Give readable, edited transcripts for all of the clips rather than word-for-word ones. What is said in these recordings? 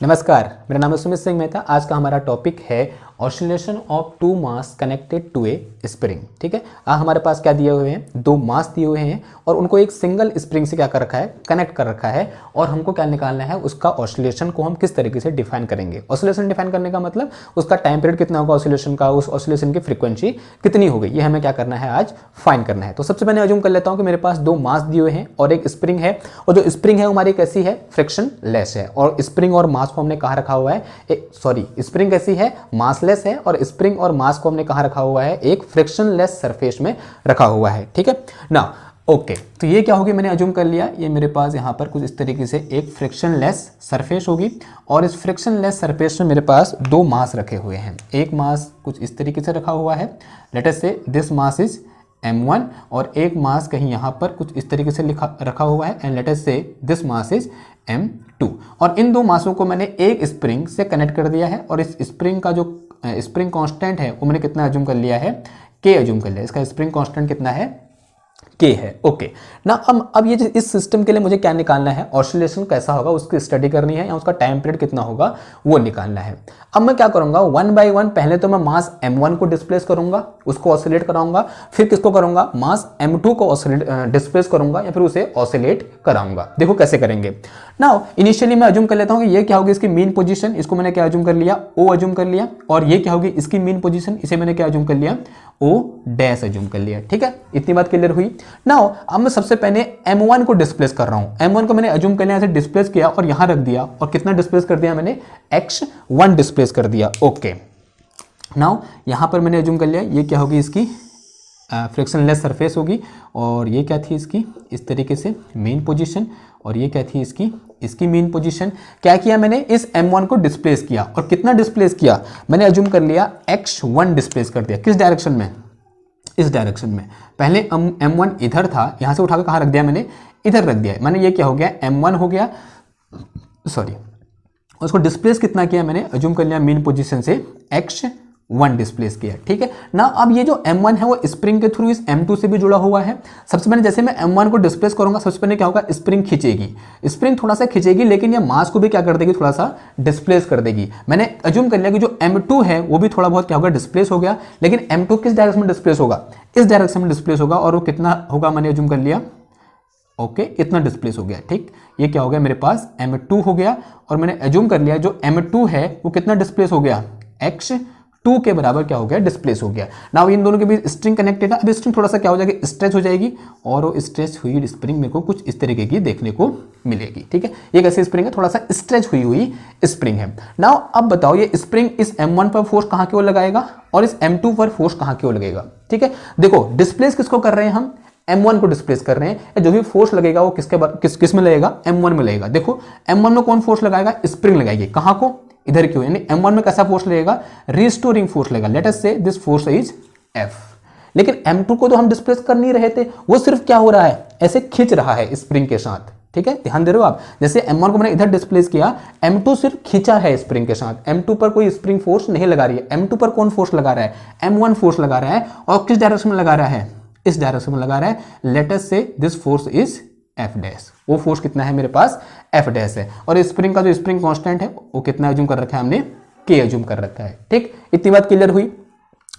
नमस्कार, मेरा नाम है सुमित सिंह मेहता। आज का हमारा टॉपिक है oscillation of two mass connected to a spring. ठीक है, हमारे पास क्या दिए हुए हैं, दो मास दिए हुए हैं और उनको एक सिंगल स्प्रिंग से क्या कर रखा है, कनेक्ट कर रखा है और हमको क्या निकालना है, उसका ऑसिलेशन को हम किस तरीके से डिफाइन करेंगे। ऑसिलेशन डिफाइन करने का मतलब उसका टाइम पीरियड कितना होगा ऑसिलेशन का, उस ऑसिलेशन की फ्रीक्वेंसी कितनी होगी, ये हमें क्या करना है, आज फाइन करना है। तो सबसे पहले अज्यूम कर लेता हूँ कि मेरे पास दो मास दिए हुए हैं और एक स्प्रिंग है और जो स्प्रिंग है हमारी कैसी है, फ्रिक्शन लेस है और स्प्रिंग और मास को हमने कहाँ रखा हुआ है, स्प्रिंग कैसी है, मासलेस है और स्प्रिंग और मास को हमने कहाँ रखा हुआ है, एक फ्रिक्शनलेस सरफेस में रखा हुआ है। ठीक है ना, ओके। तो ये क्या होगी, मैंने अज्यूम कर लिया ये मेरे पास यहाँ पर कुछ इस तरीके से एक फ्रिक्शनलेस सरफेस होगी और इस फ्रिक्शनलेस सरफेस में मेरे पास दो मास रखे हुए हैं। एक मास कुछ इस तरीके से रखा हुआ है, late us say this mass is m1 और एक मास कहीं यहाँ पर कुछ इस तरीके से रखा हुआ है and let us say this mass is m2 और इन दो मासों को मैंने एक स्प्रिंग से कनेक्ट कर दिया है और इस स्प्रिंग का जो स्प्रिंग कांस्टेंट है वो मैंने कितना अज्यूम कर लिया है, k अज्यूम कर लिया। इसका स्प्रिंग कांस्टेंट कितना है, के है। ओके ना, अब ये इस सिस्टम के लिए मुझे क्या निकालना है, ऑसिलेशन कैसा होगा उसकी स्टडी करनी है या उसका टाइम पीरियड कितना होगा वो निकालना है। अब मैं क्या करूंगा, वन बाय वन पहले तो मैं मास m1 को डिस्प्लेस करूंगा, उसको ऑसिलेट कराऊंगा, फिर किसको करूंगा, मास m2 को डिस्प्लेस करूंगा या फिर उसे ऑसिलेट कराऊंगा। देखो कैसे करेंगे। नाउ इनिशियली मैं अज्यूम कर लेता हूँ कि ये क्या होगी, इसकी मीन पोजीशन, इसको मैंने क्या अज्यूम कर लिया, ओ अज्यूम कर लिया और ये क्या होगी इसकी मीन पोजीशन, इसे मैंने क्या अज्यूम कर लिया, ओ डैश अज्यूम कर लिया। ठीक है, इतनी बात क्लियर हुई। नाउ अब मैं सबसे पहले m1 को डिस्प्लेस कर रहा हूं। m1 को मैंने अज्यूम कर लिया, ऐसे डिस्प्लेस किया और यहां रख दिया और कितना डिस्प्लेस कर दिया मैंने, x1 डिस्प्लेस कर दिया। ओके, नाउ यहां पर मैंने अज्यूम कर लिया ये क्या होगी, इसकी फ्रिक्शनलेस सरफेस होगी और ये क्या थी इसकी इस तरीके से मेन पोजीशन और ये क्या थी इसकी मेन पोजीशन। क्या किया मैंने, इस m1 को डिस्प्लेस किया और कितना डिस्प्लेस किया, मैंने अज्यूम कर लिया x1 डिस्प्लेस कर दिया। किस डायरेक्शन में, इस डायरेक्शन में। पहले m1 इधर था, यहां से उठाकर कहां रख दिया मैंने, इधर रख दिया। मैंने ये क्या हो गया, m1 हो गया, सॉरी, उसको डिस्प्लेस कितना किया मैंने, अज्यूम कर लिया मेन पोजीशन से x1 डिस्प्लेस किया। ठीक है ना, अब ये जो m1 है वो स्प्रिंग के थ्रू इस m2 से भी जुड़ा हुआ है। सबसे पहले जैसे मैं m1 को डिस्प्लेस करूंगा, सबसे पहले क्या होगा, स्प्रिंग खींचेगी, स्प्रिंग थोड़ा सा खींचेगी लेकिन ये मास को भी क्या कर देगी, थोड़ा सा डिस्प्लेस कर देगी। मैंने अज्यूम कर लिया कि जो m2 है वो भी थोड़ा बहुत क्या होगा, डिस्प्लेस हो गया, लेकिन m2 किस डायरेक्शन में डिस्प्लेस होगा, इस डायरेक्शन में डिस्प्लेस होगा और वो कितना होगा, मैंने अज्यूम कर लिया ओके इतना डिस्प्लेस हो गया। ठीक, ये क्या हो गया मेरे पास m2 हो गया और मैंने अज्यूम कर लिया जो m2 है वो कितना डिस्प्लेस हो गया, x2 के बराबर क्या हो गया, डिस्प्लेस हो गया। नाउ इन दोनों के बीच स्ट्रिंग कनेक्टेड है, अब स्ट्रिंग थोड़ा सा क्या हो जाएगी, स्ट्रेच हो जाएगी और वो स्ट्रेच हुई स्प्रिंग मेरे को कुछ इस तरीके की देखने को मिलेगी। ठीक है, ये कैसे स्प्रिंग है, थोड़ा सा स्ट्रेच हुई स्प्रिंग है। नाउ अब बताओ ये स्प्रिंग इस m1 पर फोर्स कहां की ओर लगाएगा और इस m2 पर फोर्स कहां की ओर लगेगा। ठीक है, देखो डिस्प्लेस किसको कर रहे हैं हम, m1 को डिस्प्लेस कर रहे हैं। जो भी फोर्स लगेगा वो किस में लगेगा, m1 में लगेगा। देखो m1 में कौन फोर्स लगाएगा, स्प्रिंग लगाएगी, कहां को, इधर क्यों, यानी m1 में कैसा फोर्स लगेगा, रिस्टोरिंग फोर्स लगेगा। Late us say this force is F। लेकिन m2 को तो हम डिस्प्लेस कर नहीं रहे थे, वो सिर्फ क्या हो रहा है, ऐसे खींच रहा है स्प्रिंग के साथ। ठीक है, ध्यान दे रहे हो आप, जैसे m1 को मैंने इधर डिस्प्लेस किया, m2 सिर्फ खींचा है स्प्रिंग के साथ, m2 पर कोई स्प्रिंग फोर्स नहीं लगा रही है। m2 पर कौन फोर्स लगा रहा है, m1 फोर्स लगा रहा है और किस डायरेक्शन में लगा रहा है, इस डायरेक्शन में लगा रहा है। Late us say this force is F dash, वो फोर्स कितना है मेरे पास, F डैश है और स्प्रिंग का जो स्प्रिंग कांस्टेंट है वो कितना अज्यूम कर रखा है हमने, K अज्यूम कर रखा है। ठीक, इतनी बात क्लियर हुई।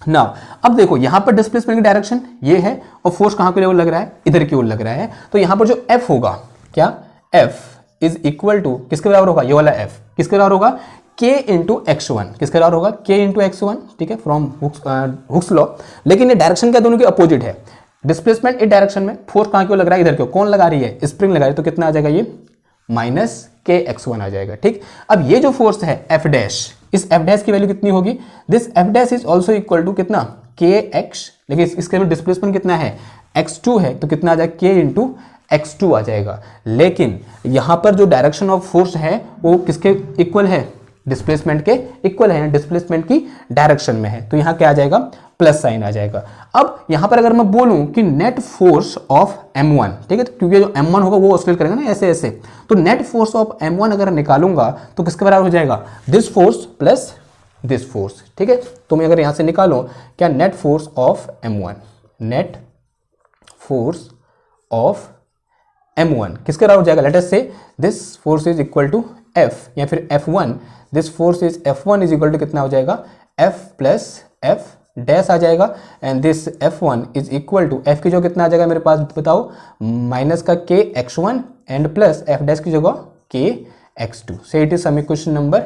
नाउ अब देखो यहां पर डिस्प्लेसमेंट की डायरेक्शन ये है और फोर्स कहां की ओर लग रहा है, इधर की ओर लग रहा है। तो यहां पर जो F होगा, क्या F इज इक्वल टू किसके बराबर होगा, ये वाला F किसके बराबर होगा, K इंटू x1, किसके बराबर होगा, K इंटू x1। ठीक है, फ्रॉम हुक्स लॉ। लेकिन ये डायरेक्शन क्या दोनों की अपोजिट है, डिस्प्लेसमेंट इस डायरेक्शन में, फोर्स कहां क्यों लग रहा है, इधर क्यों, कौन लगा रही है, स्प्रिंग लगा रही है, तो कितना आ जाएगा ये माइनस kx1 आ जाएगा। ठीक, अब ये जो फोर्स है F डैश, इस F डैश की वैल्यू कितनी होगी, this F dash is also equal to कितना, kx, लेकिन इसके लिए डिस्प्लेसमेंट कितना है, x2 है, तो कितना आ जाएगा, k इंटू x2 आ जाएगा। लेकिन यहां पर जो डायरेक्शन ऑफ फोर्स है वो किसके इक्वल है, डिस्प्लेसमेंट के इक्वल है, डिस्प्लेसमेंट की डायरेक्शन में है, तो यहां क्या आ जाएगा, प्लस साइन आ जाएगा। अब यहां पर अगर मैं बोलूं कि नेट फोर्स ऑफ m1, ठीक है, तो क्योंकि जो m1 होगा वो ऑसिलेट करेगा ना ऐसे ऐसे, तो नेट फोर्स ऑफ m1 अगर निकालूंगा तो किसके बराबर हो जाएगा, this force plus this force. ठीक है, तो मैं अगर यहां से निकालूं क्या, net force of m1, net force of m1 किसके बराबर हो जाएगा, let us say this force is equal to F या फिर F1, this force is F1 is equal to कितना हो जाएगा, F प्लस F डैश आ जाएगा, and this F1 is equal to F की जो कितना आ जाएगा मेरे पास बताओ, माइनस का k x1 and plus F dash की जगह k x2। से it is some equation number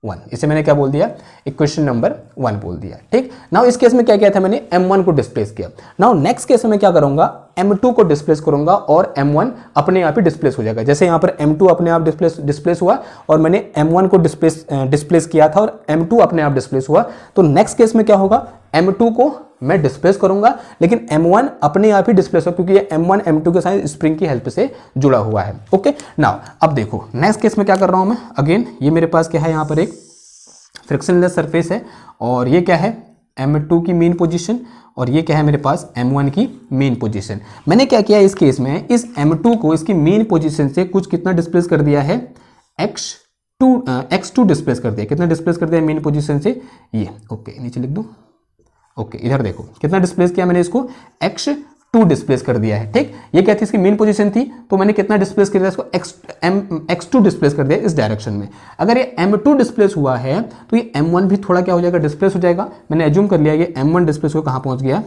1। इसे मैंने क्या बोल दिया, इक्वेशन नंबर 1 बोल दिया। ठीक, नाउ इस केस में क्या किया था मैंने, m1 को डिस्प्लेस किया। नाउ नेक्स्ट केस में क्या करूंगा, m2 को डिस्प्लेस करूंगा और m1 अपने आप ही डिस्प्लेस हो जाएगा। जैसे यहाँ पर m2 अपने आप डिस्प्लेस हुआ और मैंने m1 को डिस्प्लेस किया था और m2 अपने आप डिस्प्लेस हुआ, तो नेक्स्ट केस में क्या होगा, m2 को मैं डिस्प्लेस करूंगा लेकिन m1 अपने आप ही डिस्प्लेस होगा क्योंकि ये m1 m2 के साथ स्प्रिंग की हेल्प से जुड़ा हुआ है। ओके, नाउ अब देखो नेक्स्ट केस में क्या कर रहा हूं मैं, अगेन ये मेरे पास क्या है, यहाँ पर एक फ्रिक्शनलेस सरफेस है और ये क्या है m2 की मेन पोजीशन और ये क्या है मेरे पास m1 की मेन पोजीशन। मैंने क्या किया इस केस में, इस m2 को इसकी मेन पोजीशन से कुछ कितना डिस्प्लेस कर दिया है, x2 डिस्प्लेस कर दिया। कितना डिस्प्लेस कर दिया मेन पोजीशन से, ये ओके नीचे लिख दूं। ओके, इधर देखो कितना डिस्प्लेस किया मैंने इसको, x2 डिस्प्लेस कर दिया है। ठीक, ये क्या थी, इसकी मेन पोजीशन थी तो मैंने कितना डिस्प्लेस कर दिया इसको, x2 डिस्प्लेस कर दिया इस डायरेक्शन में। अगर ये m2 डिस्प्लेस हुआ है तो ये m1 भी थोड़ा क्या हो जाएगा, डिस्प्लेस हो जाएगा। मैंने एज्यूम कर लिया ये m1 डिस्प्लेस हो कहाँ पहुंच गया,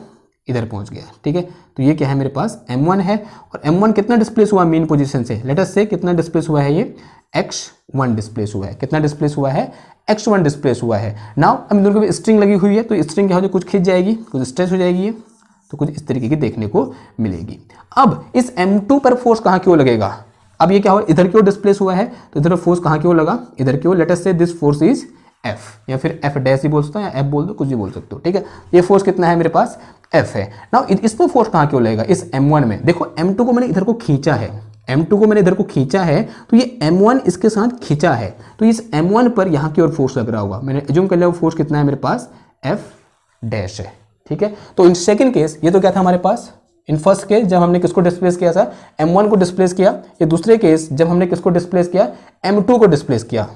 इधर पहुंच गया। ठीक है, तो ये क्या है मेरे पास m1 है और m1 कितना डिस्प्लेस हुआ मेन पोजीशन से, लेट अस से कितना डिस्प्लेस हुआ है, ये x1 डिस्प्लेस हुआ है। कितना डिस्प्लेस हुआ है, x1 डिस्प्लेस हुआ है। नाउ अब इन दोनों की स्ट्रिंग लगी हुई है तो स्ट्रिंग क्या हो जाएगी, कुछ खिंच जाएगी, कुछ स्ट्रेच हो जाएगी, तो कुछ इस तरीके की देखने को मिलेगी। अब इस m2 पर फोर्स कहाँ की ओर लगेगा, अब ये क्या हो, इधर की ओर डिस्प्लेस हुआ है तो इधर फोर्स कहाँ की ओर लगा, इधर की ओर। Late us say this force is F या फिर F डैश ही बोल सकते हो या F बोल दो, कुछ भी बोल सकते हो। ठीक है, ये फोर्स कितना है मेरे पास, F है। नाउ इसमें फोर्स कहाँ की ओर लगेगा, इस m1 में। देखो m2 को मैंने इधर को खींचा है, m2 को मैंने इधर को खींचा है तो ये m1 इसके साथ खींचा है, तो इस m1 पर यहाँ की ओर फोर्स लग रहा होगा। मैंने एज्यूम कर लिया फोर्स कितना है मेरे पास, F डैश है। ठीक है, तो इन सेकंड केस ये तो क्या था हमारे पास, इन फर्स्ट केस जब हमने किसको डिस्प्लेस किया था, m1 को डिस्प्लेस किया। ये दूसरे केस जब हमने किसको डिस्प्लेस किया, m2 को डिस्प्लेस किया।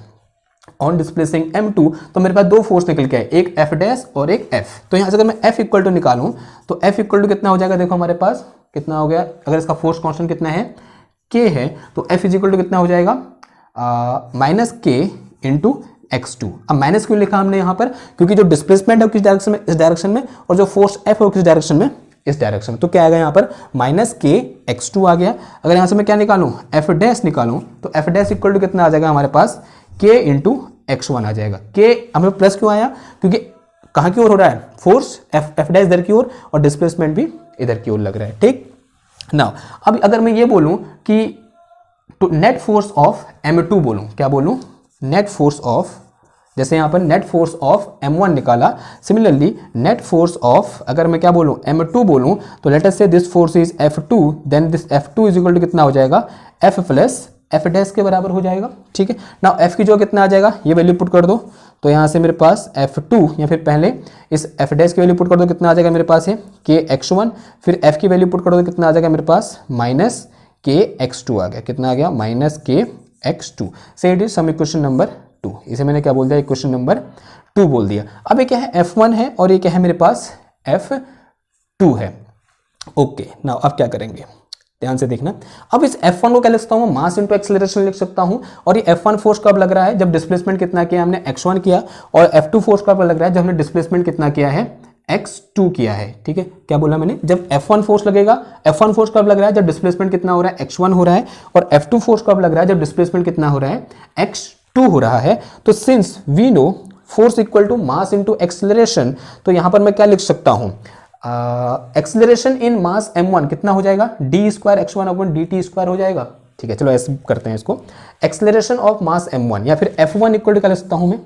ऑन डिस्प्लेसिंग m2 तो मेरे पास दो फोर्स निकल के आए, एक F डैश और एक F। तो यहाँ से अगर मैं F इक्वल टू निकालूं तो F इक्वल टू कितना हो जाएगा, देखो हमारे पास कितना हो गया, अगर इसका फोर्स कांस्टेंट कितना है, K है, तो F इज इक्वल टू कितना हो जाएगा, माइनस K इंटू x2। अब माइनस क्यों लिखा हमने यहाँ पर, क्योंकि जो डिस्प्लेसमेंट है किस डायरेक्शन में, इस डायरेक्शन में, और जो फोर्स F है किस डायरेक्शन में, इस डायरेक्शन में। तो क्या आएगा यहाँ पर, माइनस K x2 आ गया। अगर यहाँ से मैं क्या निकालूं, F डैश निकालूं तो F डैश इक्वल टू कितना आ जाएगा हमारे पास, K इंटू x1 आ जाएगा। K हमें प्लस क्यों आया, क्योंकि कहाँ की ओर हो रहा है फोर्स, F डैश इधर की ओर और डिस्प्लेसमेंट भी इधर की ओर लग रहा है। ठीक, नाउ अब अगर मैं ये बोलूं कि नेट फोर्स ऑफ m2 बोलूं, क्या बोलूं, नेट फोर्स ऑफ, जैसे यहाँ पर नेट फोर्स ऑफ m1 निकाला, सिमिलरली नेट फोर्स ऑफ अगर मैं क्या बोलूं, m2 बोलूं, तो let us say this force is F2, then this F2 is equal to कितना हो जाएगा, F प्लस F डैश के बराबर हो जाएगा। ठीक है, नाउ F की जो कितना आ जाएगा, ये वैल्यू पुट कर दो, तो यहाँ से मेरे पास F2 या फिर पहले इस F डैश की वैल्यू पुट कर दो, कितना आ जाएगा मेरे पास है K x1, फिर F की वैल्यू पुट कर दो, कितना आ जाएगा मेरे पास, माइनस K x2 आ गया। कितना आ गया, माइनस K x2। से it is some equation number 2। इसे मैंने क्या बोल दिया, इक्वेशन नंबर 2 बोल दिया। अब ये क्या है, F1 है और ये क्या है मेरे पास, F2 है। ओके, नाउ अब क्या करेंगे, ध्यान से देखना। अब इस F1 को क्या लिख सकता हूँ, मास इंटू एक्सेलरेशन लिख सकता हूँ। और ये F1 फोर्स कब लग रहा है, जब डिस्प्लेसमेंट कितना किया हमने, x1 किया, और F2 फोर्स कब लग रहा है, जब हमने डिस्प्लेसमेंट कितना किया है, x2 किया है। ठीक है, क्या बोला मैंने, जब F1 फोर्स लगेगा, F1 फोर्स कब लग रहा है, जब डिस्प्लेसमेंट कितना हो रहा है, x1 हो रहा है, और F2 फोर्स कब लग रहा है, जब डिस्प्लेसमेंट कितना हो रहा है, x2 हो रहा है। तो since we know force equal to mass into acceleration, तो यहां पर मैं क्या लिख सकता हूं, एक्सेलरेशन इन मास m1 कितना हो जाएगा, D square x1 upon dt square हो जाएगा। ठीक है, चलो ऐसे करते हैं इसको, एक्सेलरेशन ऑफ मास m1 या फिर F1 इक्वल टू क्या लिख सकता हूं मैं,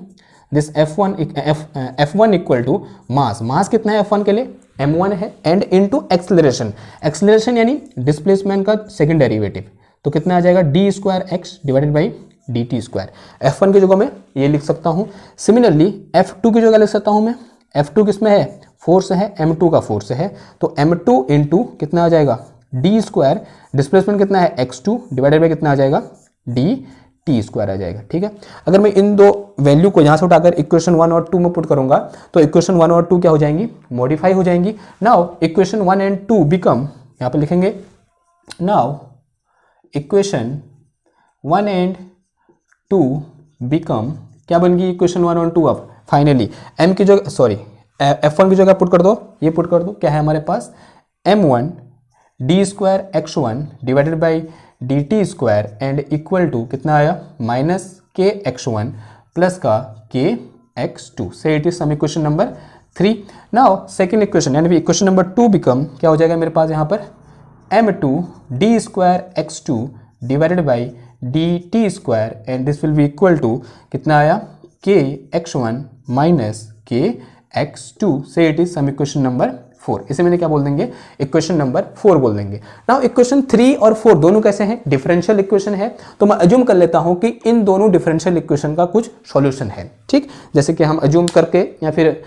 दिस F1 इक्वल टू मास कितना है F1 के लिए, m1 है, एंड इनटू एक्सेलरेशन, एक्सेलरेशन यानी डिस्प्लेसमेंट का सेकंड डेरिवेटिव, तो कितना आ जाएगा, D square x divided by dt square. F1 की जगह में ये लिख सकता हूं। सिमिलरली F2 की जगह लिख सकता हूं मैं, F2 किसमें है, फोर्स है, m2 का फोर्स है, तो m2 इंटू कितना आ जाएगा, डी स्क्वायर, डिस्प्लेसमेंट कितना है x2 डिवाइडेड बाई कितना आ जाएगा, dt स्क्वायर आ जाएगा। ठीक है, अगर मैं इन दो वैल्यू को यहाँ से उठाकर इक्वेशन 1 और 2 में पुट करूंगा तो इक्वेशन 1 और 2 क्या हो जाएंगी, मॉडिफाई हो जाएंगी। नाउ इक्वेशन 1 एंड 2 बिकम, यहाँ पर लिखेंगे, now equation 1 and two become, क्या बन गई इक्वेशन 1 और 2 अब फाइनली m की जगह सॉरी f1 की जगह पुट कर दो, ये पुट कर दो, क्या है हमारे पास m1 D square x1 divided by D T square and equal to कितना आया माइनस के x1 प्लस का के x2 से it is some equation number 3। Now second equation यानी इक्वेशन नंबर 2 बिकम क्या हो जाएगा मेरे पास यहाँ पर m2 d square x2 divided by D T square and this will be equal to कितना आया k x1 minus k x2 से it is some equation number 4। इसे मैंने क्या बोल देंगे इक्वेशन नंबर 4 बोल देंगे। नाउ इक्वेशन 3 और 4 दोनों कैसे हैं डिफरेंशियल इक्वेशन है, तो मैं अज्यूम कर लेता हूं कि इन दोनों डिफरेंशियल इक्वेशन का कुछ सॉल्यूशन है। ठीक, जैसे कि हम अज्यूम करके या फिर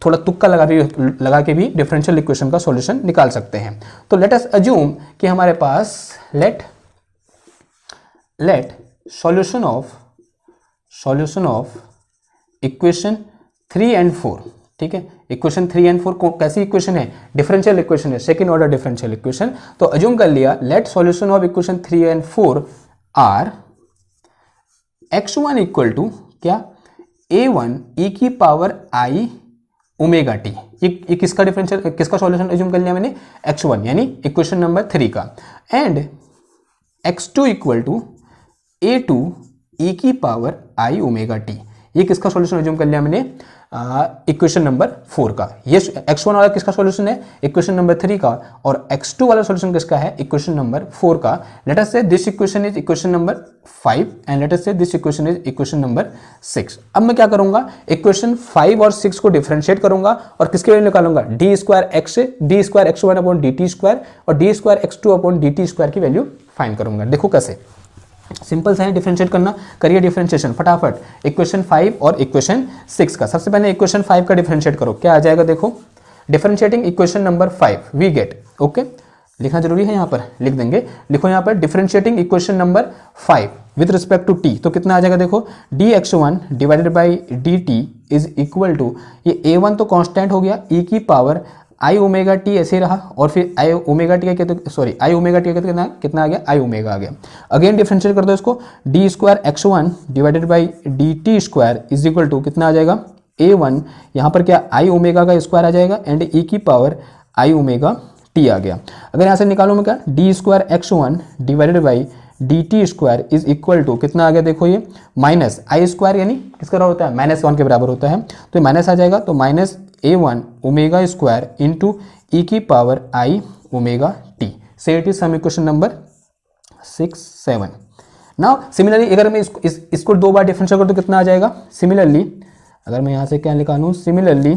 थोड़ा तुक्का लगा के भी डिफरेंशियल इक्वेशन का सॉल्यूशन निकाल सकते हैं। तो लेट अस अज्यूम कि हमारे पास let solution of equation 3 and 4, ठीक है, इक्वेशन 3 एंड 4 कैसी इक्वेशन है डिफरेंशियल इक्वेशन है, सेकंड ऑर्डर डिफरेंशियल इक्वेशन। तो अज्यूम कर लिया let solution of equation 3 and 4 are x1 equal to क्या a1 e की पावर i ओमेगा टी। ये किसका डिफरेंशियल किसका सॉल्यूशन अज्यूम कर लिया मैंने x1 यानी इक्वेशन नंबर 3 का, and x2 equal to a2 e की पावर i ओमेगा टी। ये किसका सॉल्यूशन अज्यूम कर लिया मैंने इक्वेशन नंबर 4 का। ये x1 वाला किसका सॉल्यूशन है इक्वेशन नंबर 3 का, और x2 वाला सॉल्यूशन किसका है इक्वेशन नंबर 4 का। Let us say this equation is equation number 5 and let us say this equation is equation number 6। अब मैं क्या करूंगा इक्वेशन 5 और 6 को डिफरेंशिएट करूंगा और किसके वैल्यू निकालूंगा डी स्क्वायर एक्स से D square x1 upon D T square और D square x2 upon D T square की वैल्यू फाइंड करूंगा। देखो कैसे सिंपल सा है डिफरेंशिएट करना, करिए डिफरेंशिएशन फटाफट इक्वेशन 5 और इक्वेशन 6 का। सबसे पहले इक्वेशन 5 का डिफरेंशिएट करो, क्या आ जाएगा देखो differentiating equation number 5 we get, okay लिखना जरूरी है यहाँ पर लिख देंगे, लिखो यहाँ पर differentiating equation number 5 with respect to T. तो कितना आ जाएगा देखो dx1 divided by dt is equal to ये a1 तो कांस्टेंट हो गया e की पावर आई ओमेगा टी ऐसे रहा और फिर आई ओमेगा टी का आई ओमेगा टी का कितना आ गया आई ओमेगा आ गया। अगेन डिफरेंशिएट कर दो इसको D square x1 divided by D T square is equal to कितना आ जाएगा a1 यहाँ पर क्या आई ओमेगा का स्क्वायर आ जाएगा एंड e की पावर आई ओमेगा टी आ गया। अगर यहाँ से निकालो मैं क्या D square x1 divided by D T square is equal to कितना आ गया देखो ये माइनस आई स्क्वायर यानी किसका बराबर होता है -1 के बराबर होता है, तो ये माइनस आ जाएगा तो minus a1 omega square into E की power I omega T say it is some equation number 6 7। Now similarly अगर मैं इसको 2 बार डिफरेंशिएट करूँ तो कितना आ जाएगा सिमिलरली अगर मैं यहाँ से क्या निकालूँ similarly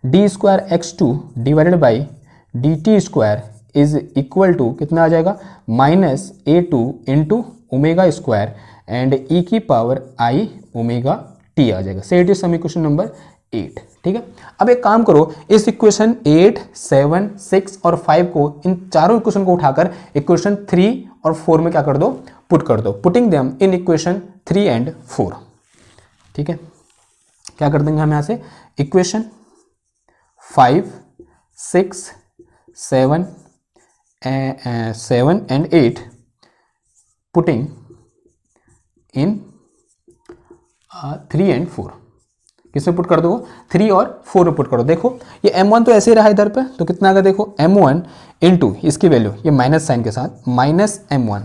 D square x2 divided by D T square is equal to कितना आ जाएगा minus a2 into omega square and E की पावर आई ओमेगा टी आ जाएगा say it is some equation number 8। ठीक है, अब एक काम करो इस इक्वेशन 8 7 6 और 5 को इन चारों इक्वेशन को उठाकर इक्वेशन 3 और 4 में क्या कर दो पुट कर दो, putting them in equation 3 and 4। ठीक है, क्या कर देंगे हम यहाँ से equation 5 6 7 and 8 putting in 3 and 4 किसमें पुट कर दो 3 और 4 में पुट करो। देखो ये m1 तो ऐसे ही रहा इधर पे तो कितना आ गया देखो m1 इंटू इसकी वैल्यू ये माइनस साइन के साथ माइनस m1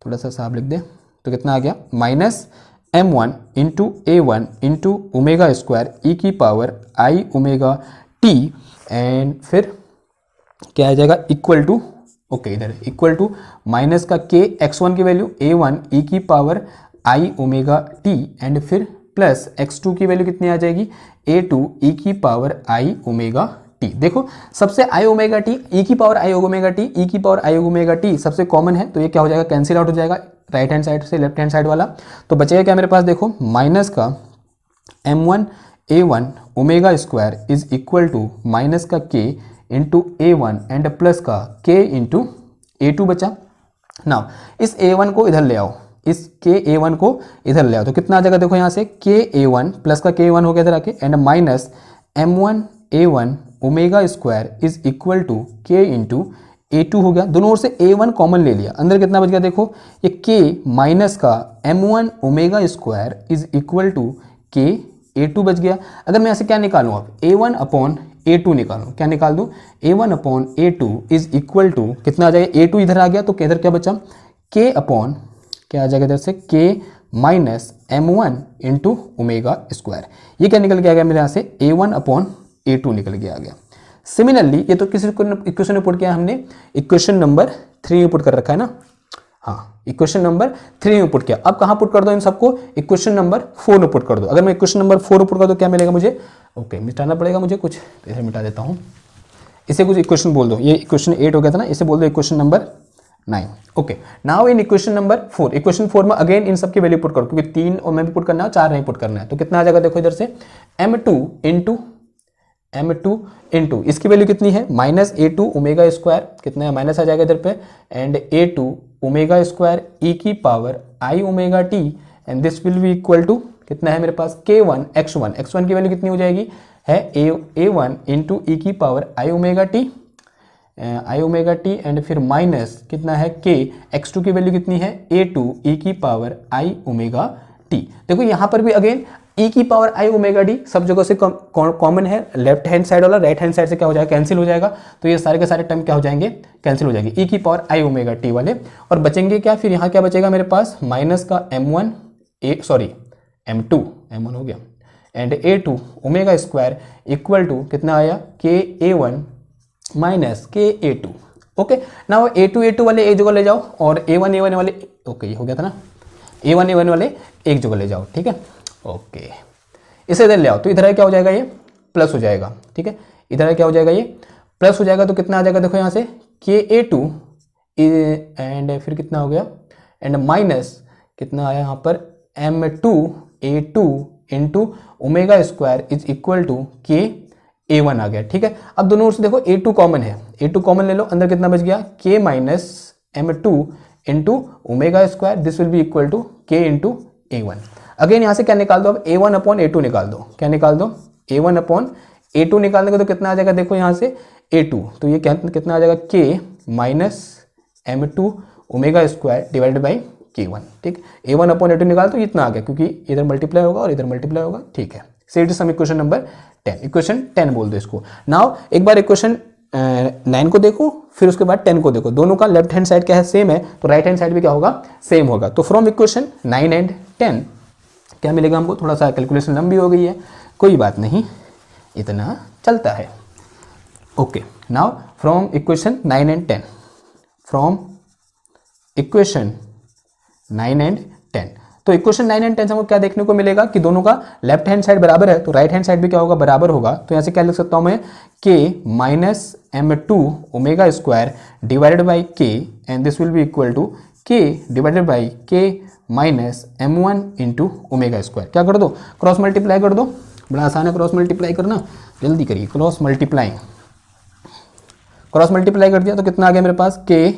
थोड़ा सा साफ लिख दे तो कितना आ गया minus m1 into a1 into omega square E की power I omega T and फिर क्या आ जाएगा इक्वल टू ओके इधर इक्वल टू माइनस का k x1 की वैल्यू a1 ई की power I omega T and फिर प्लस x2 की वैल्यू कितनी आ जाएगी a2 ई की पावर आई ओमेगा टी। देखो सबसे आई ओमेगा टी ई की power I omega T E की पावर आई ओमेगा टी सबसे कॉमन है तो ये क्या हो जाएगा कैंसिल आउट हो जाएगा राइट हैंड साइड से लेफ्ट हैंड साइड वाला। तो बचेगा क्या मेरे पास देखो माइनस का m1 a1 omega square is equal to minus का k into a1 and plus का k इंटू a2 बचा। नाउ इस a1 को इधर ले आओ इस k1 को इधर ले आओ तो कितना आ जाएगा देखो यहाँ से k1 प्लस का k1 हो गया इधर आके and minus m1 a1 omega square is equal to k into A2 हो गया, दोनों ओर से A1 कॉमन ले लिया, अंदर कितना बच गया देखो, ये K माइनस का M1 omega square is equal to K A2 बच गया। अगर मैं ऐसे क्या निकालूँ अब, A1 अपॉन A2 निकालूँ, क्या निकाल दूँ, A1 upon A2 is equal to कितना आ जाएगा, A2 इधर आ गया तो इधर क्या बचा, K अपॉन क्या आ जाएगा इधर से, K minus M1 into omega square. ये क्या निकल के आ गया मेरे यहाँ से, A1 अपॉन A2 निकल के आ गया। सिमिलरली ये तो किसी इक्वेशन में पुट किया हमने, इक्वेशन नंबर 3 में पुट कर रखा है ना, हाँ इक्वेशन नंबर 3 में पुट किया। अब कहाँ पुट कर दो इन सबको, इक्वेशन नंबर 4 में पुट कर दो। अगर मैं इक्वेशन नंबर 4 में पुट कर दो क्या मिलेगा मुझे, ओके मिटाना पड़ेगा मुझे कुछ, इसे मिटा देता हूँ, इसे कुछ इक्वेशन बोल दो, ये इक्वेशन 8 हो गया था ना, इसे बोल दो equation number 9। Okay now in equation number 4, equation 4 में अगेन इन सब की वैल्यू पुट करो, क्योंकि 3 और में भी पुट करना है, 4 नहीं पुट करना है, तो कितना आ जाएगा देखो इधर से, M2 इंटू इसकी वैल्यू कितनी है, माइनस A2 ओमेगा स्क्वायर, कितना है माइनस आ जाएगा इधर पे, and A2 omega square E की power I omega T, and this will be equal to कितना है मेरे पास, K1 x1 की वैल्यू कितनी हो जाएगी, है A1 इंटू ई की power I omega T and फिर माइनस कितना है K x2 की वैल्यू कितनी है, A2 ई की पावर आई ओमेगा टी। देखो यहाँ पर भी अगेन ई की पावर आई ओमेगा डी सब जगह से कॉमन है, लेफ्ट हैंड साइड वाला राइट हैंड साइड से क्या हो जाएगा, कैंसिल हो जाएगा, तो ये सारे के सारे टर्म क्या हो जाएंगे, कैंसिल हो जाएंगे, ई की पावर आई ओमेगा टी वाले, और बचेंगे क्या, फिर यहाँ क्या बचेगा मेरे पास, माइनस का M1 हो गया, and A2 omega square equal to कितना आया, KA1 माइनस KA2। ओके ना, A2 वाले एक जगह ले जाओ, और A1 वाले, ओके ये हो गया था ना, A1 वाले एक जगह ले जाओ, ठीक है, ओके इसे इधर ले आओ, तो इधर क्या हो जाएगा, ये प्लस हो जाएगा, ठीक है, इधर क्या हो जाएगा, ये प्लस हो जाएगा, तो कितना आ जाएगा देखो यहाँ से KA2 एंड फिर कितना हो गया, एंड माइनस कितना आया यहाँ पर M2A2 into omega square is equal to KA1 आ गया, ठीक है। अब दोनों ओर से देखो A2 कॉमन है, A2 कॉमन ले लो, अंदर कितना बच गया, K minus M2 into omega square, this will be equal to K into A1। Again यहाँ से क्या निकाल दो, अब A1 अपॉन A2 निकाल दो, क्या निकाल दो, A1 अपॉन A2 निकालने का, तो कितना आ जाएगा देखो यहाँ से A2, तो ये कितना आ जाएगा, K minus M2 omega square divided by K1, ठीक, A1 अपॉन A2 निकाल तो इतना आ गया, क्योंकि इधर मल्टीप्लाई होगा और इधर मल्टीप्लाई होगा, ठीक है। सेट सम इक्वेशन नंबर 10, इक्वेशन 10 बोल दो इसको। नाउ एक बार इक्वेशन 9 को देखो, फिर उसके बाद 10 को देखो, दोनों का लेफ्ट हैंड साइड क्या है, सेम है, तो राइट हैंड साइड भी क्या होगा, सेम होगा। तो फ्रॉम इक्वेशन 9 एंड 10 क्या मिलेगा हमको, थोड़ा सा कैलकुलेशन लंबी हो गई है, कोई बात नहीं, इतना चलता है। Okay now from equation 9 and 10, from equation 9 and 10, तो इक्वेशन 9 एंड 10 से हमको क्या देखने को मिलेगा कि दोनों का लेफ्ट हैंड साइड बराबर है, तो राइट हैंड साइड भी क्या होगा, बराबर होगा। तो यहाँ से क्या लिख सकता हूँ मैं, K minus M2 omega square divided by K, and this will be equal to K divided by K minus M1 into omega square. क्या कर दो, क्रॉस मल्टीप्लाई कर दो, बड़ा आसान है क्रॉस मल्टीप्लाई करना, जल्दी करिए, क्रॉस मल्टीप्लाई कर दिया तो कितना आ गया मेरे पास, K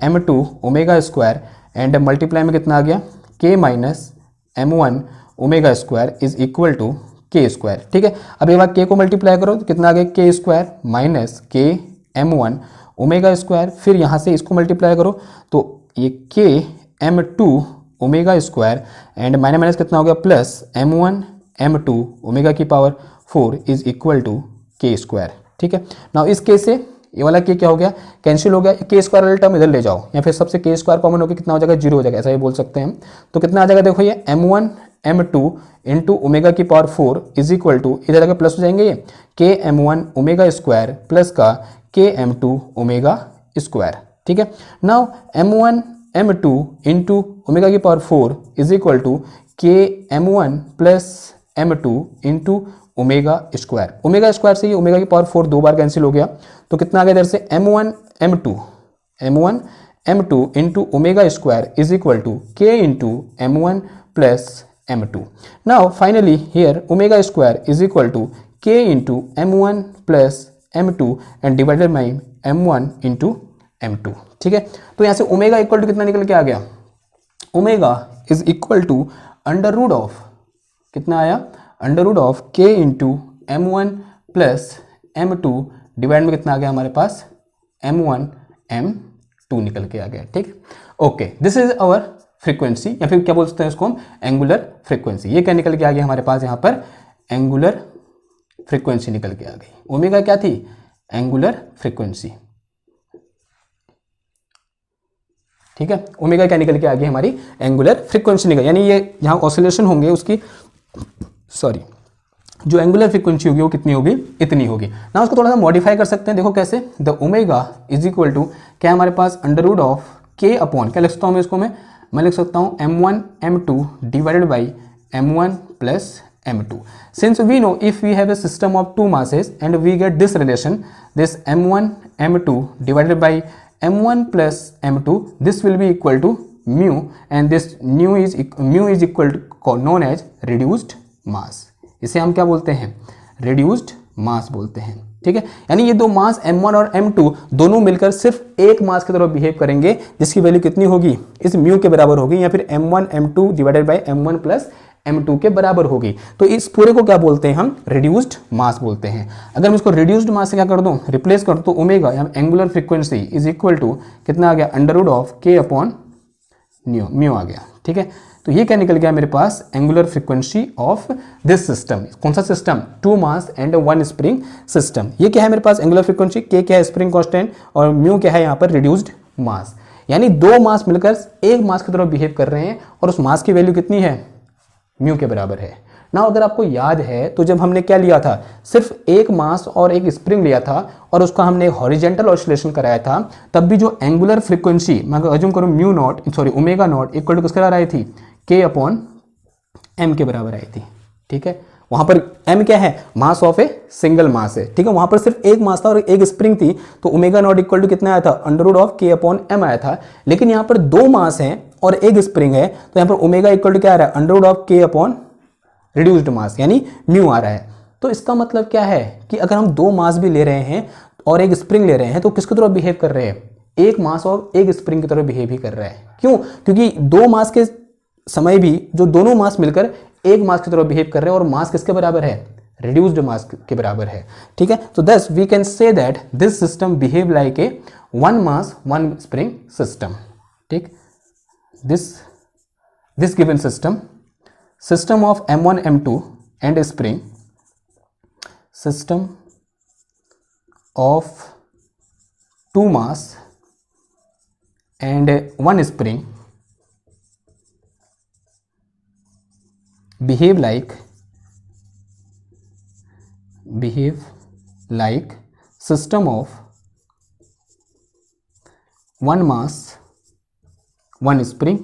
M2 omega square and multiply में कितना आ गया, K minus M1 omega square is equal to K square, ठीक है। अब एक बार K को मल्टीप्लाई करो तो कितना आ गया, K square minus K M1 omega square, फिर यहाँ से इसको मल्टीप्लाई करो तो ये K M2 omega square and minus minus कितना हो गया, प्लस M1 M2 ओमेगा की power 4 is equal to K square, ठीक है। नाउ इस केस से ये वाला K क्या हो गया, कैंसिल हो गया, K स्क्वायर वाला टर्म इधर ले जाओ, या फिर सबसे K स्क्वायर कॉमन होकर कितना हो जाएगा, 0 हो जाएगा, ऐसा ही बोल सकते हैं हम। तो कितना आ जाएगा देखो, ये M1 M2 इंटू ओमेगा की पावर 4 इज इक्वल टू, इधर आगे प्लस हो जाएंगे, ये K M1 omega square plus का K M2 ओमेगा स्क्वायर, ठीक है। Now M1 M2 into omega की power 4 is equal to K M1 plus M2 into omega square से ये ओमेगा की पावर 4 दो बार कैंसिल हो गया, तो कितना आ गया इधर से M1 M2 into omega square is equal to K into M1 plus M2। Now finally here omega square is equal to K into M1 plus M2 and divided by M1 into M2, ठीक है। तो यहाँ से omega equal to कितना निकल के आ गया, omega is equal to under root of कितना आया, under root of K into M1 plus M2 divide में कितना आ गया हमारे पास, M1 m2 निकल के आ गया। ठीक, okay, this is our frequency, या फिर क्या बोलते हैं उसको हम, एंगुलर फ्रीक्वेंसी। ये क्या निकल के आ गया हमारे पास यहाँ पर, एंगुलर फ्रीक्वेंसी निकल के आ गई। ओमेगा क्या थी, एंगुलर फ्रीक्वेंसी। ठीक है, ओमेगा क्या निकल के आ गई हमारी, एंगुलर फ्रीक्वेंसी निकल, यानी ये यहाँ ऑसिलेशन होंगे उसकी, सॉरी, जो एंगुलर फ्रीक्वेंसी होगी वो कितनी होगी, इतनी होगी ना। उसको थोड़ा सा मॉडिफाई कर सकते हैं, देखो कैसे, the omega is equal to क्या हमारे पास, अंडर रूट ऑफ के अपॉन, क्या लिख सकता हूँ मैं इसको, मैं लिख सकता हूँ m1 m2 divided by m1 plus m2. Since we know if we have a system of two masses and we get this relation, this m1 m2 divided by m1 plus m2, this will be equal to mu, and this mu is equal to known as reduced mass. इसे हम क्या बोलते हैं, reduced mass बोलते हैं। ठीक है, यानी ये दो मास m1 और m2 दोनों मिलकर सिर्फ एक मास की तरह बिहेव करेंगे, जिसकी वैल्यू कितनी होगी, इस म्यू के बराबर होगी, या फिर m1 m2 divided by m1 plus m2 के बराबर होगी। तो इस पूरे को क्या बोलते हैं हम, रिड्यूस्ड मास बोलते हैं। अगर मैं इसको रिड्यूस्ड मास से क्या कर दूं, रिप्लेस कर दूं, तो ओमेगा या angular frequency is equal to कितना आ गया, अंडर रूट ऑफ के अपॉन म्यू आ गया। ठीक है, तो ये क्या निकल गया मेरे पास, angular frequency of this system. कौन सा system, two mass and one spring system. ये क्या है मेरे पास, एंगुलर फ्रीक्वेंसी, के क्या है स्प्रिंग कांस्टेंट, और म्यू क्या है यहाँ पर, रिड्यूस्ड मास। यानी दो मास मिलकर एक मास की तरह बिहेव कर रहे हैं, और उस मास की वैल्यू कितनी है, म्यू के बराबर है ना। अगर आपको याद है तो जब हमने क्या लिया था, सिर्फ एक मास और एक स्प्रिंग लिया था और उसका हमने हॉरिजेंटल ऑसिलेशन कराया था, तब भी जो एंगुलर फ्रीक्वेंसी मैं अज्यूम करूं mu naught, sorry omega naught equal to किसके बराबर आई थी, के अपॉन एम के बराबर आई थी। ठीक है, वहां पर m क्या है, मास ऑफ ए सिंगल मास है। ठीक है, वहां पर सिर्फ एक मास था और एक स्प्रिंग थी, तो ओमेगा नॉट इक्वल टू कितना आया था, अंडर रूट ऑफ के अपॉन एम आया था। लेकिन यहाँ पर दो मास हैं और एक स्प्रिंग है, तो यहाँ पर ओमेगा इक्वल टू क्या आ रहा है, अंडर रूट ऑफ के अपॉन रिड्यूस्ड मास, यानी म्यू आ रहा है। तो इसका मतलब क्या है कि अगर हम दो मास भी ले रहे हैं और एक स्प्रिंग ले रहे हैं, तो किसकी तरह बिहेव कर रहे हैं, एक मास और एक स्प्रिंग की तरह बिहेव ही कर रहा है। क्यों, क्योंकि दो मास के समय भी जो दोनों मास मिलकर एक मास की तरह बिहेव कर रहे हैं, और मास किसके बराबर है, रिड्यूस्ड मास के बराबर है। ठीक है, तो thus we can say that this system behave like a one mass one spring system. ठीक, this given system of m1 m2 and spring, system of two mass and one spring behave like system of one mass one spring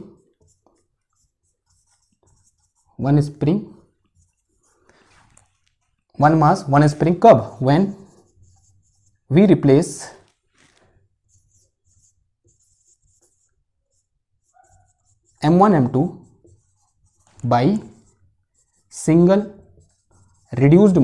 one mass one spring कब, when we replace m1 m2 by single reduced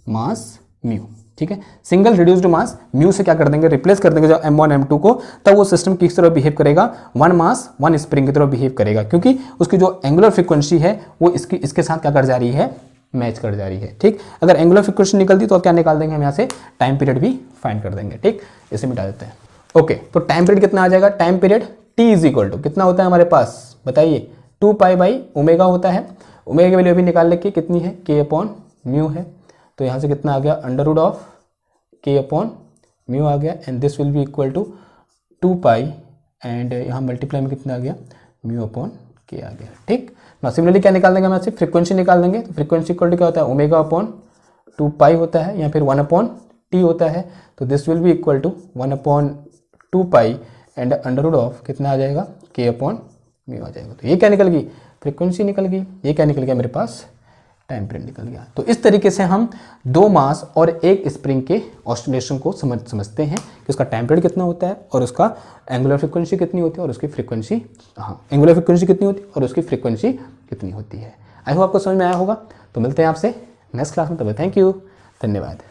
mass mu। ठीक है, single reduced मास mu से क्या कर देंगे, replace कर देंगे जब m1 m2 को, तब वो सिस्टम किस तरह बिहेव करेगा, वन मास वन स्प्रिंग की तरह बिहेव करेगा, क्योंकि उसकी जो एंगुलर फ्रीक्वेंसी है वो इसके साथ क्या कर जा रही है, मैच कर जा रही है। ठीक, अगर एंगुलर फ्रीक्वेंसी निकलती तो अब क्या निकाल देंगे हम यहाँ से, टाइम पीरियड भी फाइंड कर देंगे। ठीक, इसे मिटा देते हैं। ओके, तो टाइम पीरियड कितना आ जाएगा, time period t is equal to कितना होता है हमारे पास, बताइए, 2 पाई बाई ओमेगा होता है। ओमेगा की वैल्यू अभी निकाल ले, कितनी है, के अपॉन म्यू है, तो यहाँ से कितना आ गया, अंडर रूट ऑफ के अपॉन म्यू आ गया, and this will be equal to 2 pi, and यहाँ मल्टीप्लाई में कितना आ गया, म्यू अपॉन के आ गया। ठीक, ना सिमिलरली क्या निकाल देंगे हम, ऐसे फ्रीक्वेंसी निकाल देंगे। तो फ्रीक्वेंसी इक्वल टू क्या होता है, ओमेगा अपॉन 2 पाई होता है, या फिर 1 अपॉन टी होता है, तो this will be equal to 1 upon 2 pi and under root of कितना आ जाएगा, के अपॉन म्यू आ जाएगा। तो ये क्या निकल गई, फ्रीक्वेंसी निकल गई। ये क्या निकल गया मेरे पास, टाइम पीरियड निकल गया। तो इस तरीके से हम दो मास और एक स्प्रिंग के ऑसिलेशन को समझते हैं कि उसका टाइम पीरियड कितना होता है और उसका एंगुलर फ्रीक्वेंसी कितनी होती है और उसकी फ्रीक्वेंसी, एंगुलर फ्रीक्वेंसी कितनी होती है और उसकी फ्रीक्वेंसी कितनी होती है। आई होप आपको समझ में आया होगा। तो मिलते हैं आपसे नेक्स्ट क्लास में, तब थैंक यू, धन्यवाद।